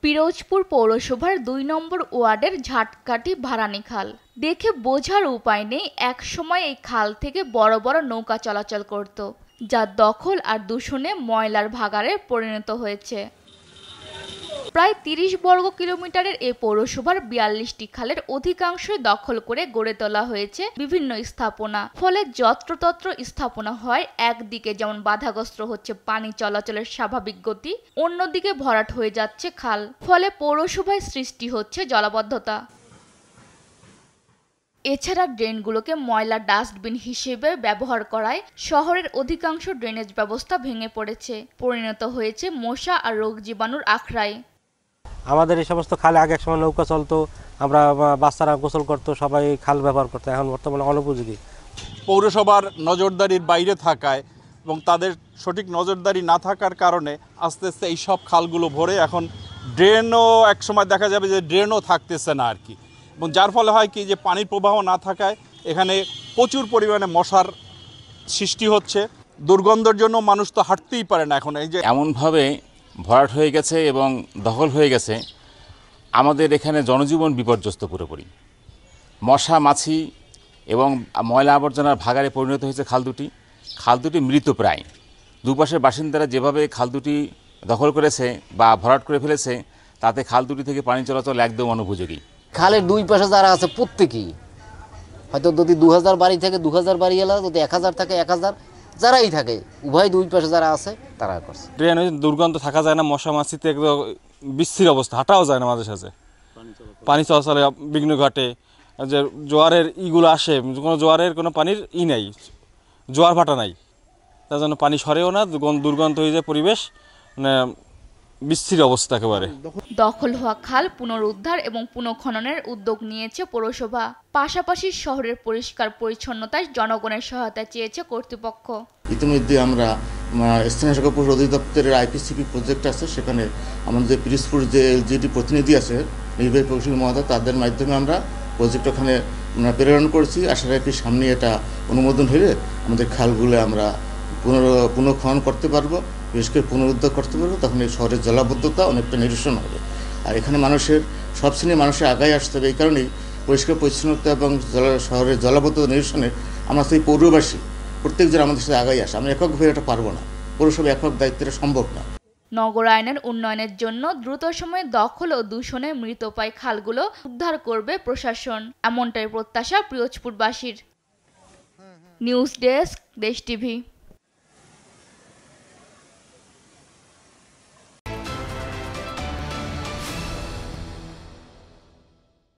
পিরোজপুর পৌরসভার ২ নম্বর ওয়ার্ডের ঝাটকাটি ভারানী খাল দেখে বোঝার উপায় নেই, এক সময় এই খাল থেকে বড় বড় নৌকা চলাচল করত, যা দখল আর দূষণে ময়লার ভাগাড়ে পরিণত হয়েছে। প্রায় ৩০ বর্গ কিলোমিটারের এই পৌরসভার ৪২টি খালের অধিকাংশই দখল করে গড়ে তোলা হয়েছে বিভিন্ন স্থাপনা। ফলে যত্রতত্র স্থাপনা হয়, একদিকে যেমন বাধাগ্রস্ত হচ্ছে পানি চলাচলের স্বাভাবিক গতি, অন্যদিকে ভরাট হয়ে যাচ্ছে খাল। ফলে পৌরসভায় সৃষ্টি হচ্ছে জলাবদ্ধতা। এছাড়া ড্রেনগুলোকে ময়লা ডাস্টবিন হিসেবে ব্যবহার করায় শহরের অধিকাংশ ড্রেনেজ ব্যবস্থা ভেঙে পড়েছে, পরিণত হয়েছে মশা আর রোগ জীবাণুর আখড়ায়। আমাদের এই সমস্ত খালে আগে একসময় নৌকা চলতো, আমরা বাচ্চারা গোসল করতো, সবাই খাল ব্যবহার করতো, এখন বর্তমানে অনুপযোগী। পৌরসভার নজরদারির বাইরে থাকায় এবং তাদের সঠিক নজরদারি না থাকার কারণে আস্তে আস্তে এই সব খালগুলো ভরে এখন ড্রেনও একসময় দেখা যাবে যে ড্রেনও থাকতেছে না আর কি, এবং যার ফলে হয় কি যে পানির প্রবাহ না থাকায় এখানে প্রচুর পরিমাণে মশার সৃষ্টি হচ্ছে। দুর্গন্ধের জন্য মানুষ তো হাঁটতেই পারে না এখন। এই যে এমনভাবে ভরাট হয়ে গেছে এবং দখল হয়ে গেছে, আমাদের এখানে জনজীবন বিপর্যস্ত পুরোপুরি। মশা মাছি এবং ময়লা আবর্জনার ভাগাড়ে পরিণত হয়েছে খাল দুটি মৃত প্রায়। দুপাশের বাসিন্দারা যেভাবে খাল দুটি দখল করেছে বা ভরাট করে ফেলেছে, তাতে খাল দুটি থেকে পানি চলাচল একদম অনুপযোগী। খালের দুই পাশে যারা আছে প্রত্যেকেই হয়তো যদি ২০০০ বাড়ি থেকে ২০০০ বাড়ি এলা, যদি ১০০০ থাকে ১০০০, যারাই থাকে উভয় দুই পাশে যারা আছে তারা করছে। ড্রেনে দুর্গন্ধ থাকা যায় না, মশা মাছিতে একদম বিচ্ছির অবস্থা, হাঁটাও যায় না মাঝে সাঝে, পানি চলাচলে বিঘ্ন ঘটে। যে জোয়ারের ইগুলো আসে, কোনো জোয়ারের কোনো পানির নেই, জোয়ার ভাটা নাই, তার জন্য পানি সরেও না, দুর্গন্ধ হয়ে যায় পরিবেশ, মানে বিচ্ছির অবস্থা একেবারে। দখল হওয়া খাল পুনরুদ্ধার এবং পুনঃখননের উদ্যোগ নিয়েছে পৌরসভা। পাশাপাশি শহরের পরিষ্কার পরিচ্ছন্নতায় জনগণের সহায়তা চেয়েছে কর্তৃপক্ষ। ইতিমধ্যে আমরা স্থানীয় সরকার অধিদপ্তরের আইপিসিপি প্রজেক্ট আছে, সেখানে আমাদের পিরোজপুর যে এলজিডি প্রতিনিধি আছে, নির্বাহী প্রকৌশলী মহোদয়, তাদের মাধ্যমে আমরা প্রজেক্ট ওখানে প্রেরণ করেছি। আশা রাখি সামনে এটা অনুমোদন হলে আমাদের খালগুলো আমরা পুনঃখনন করতে পারবো, বিশেষ করে পুনরুদ্ধার করতে পারবো। তখন এই শহরের জলাবদ্ধতা অনেকটা নিরসন হবে। আর এখানে মানুষের সব শ্রেণীর মানুষের আগায় আসতে হবে। এই কারণেই পরিষ্কার পরিচ্ছন্নতা এবং শহরের জলাবদ্ধতা নিরসনে আমরা সেই পৌরবাসী প্রত্যেকজন আমাদের সাথে আগাই আসে। আমরা এককভাবে এটা পারবো না, পৌরসভা একক দায়িত্বটা সম্ভব না। নগরায়নের উন্নয়নের জন্য দ্রুত সময়ে দখল ও দূষণে মৃতপ্রায় খালগুলো উদ্ধার করবে প্রশাসন, এমনটাই প্রত্যাশা পিরোজপুরবাসীর। নিউজ ডেস্ক, দেশ টিভি।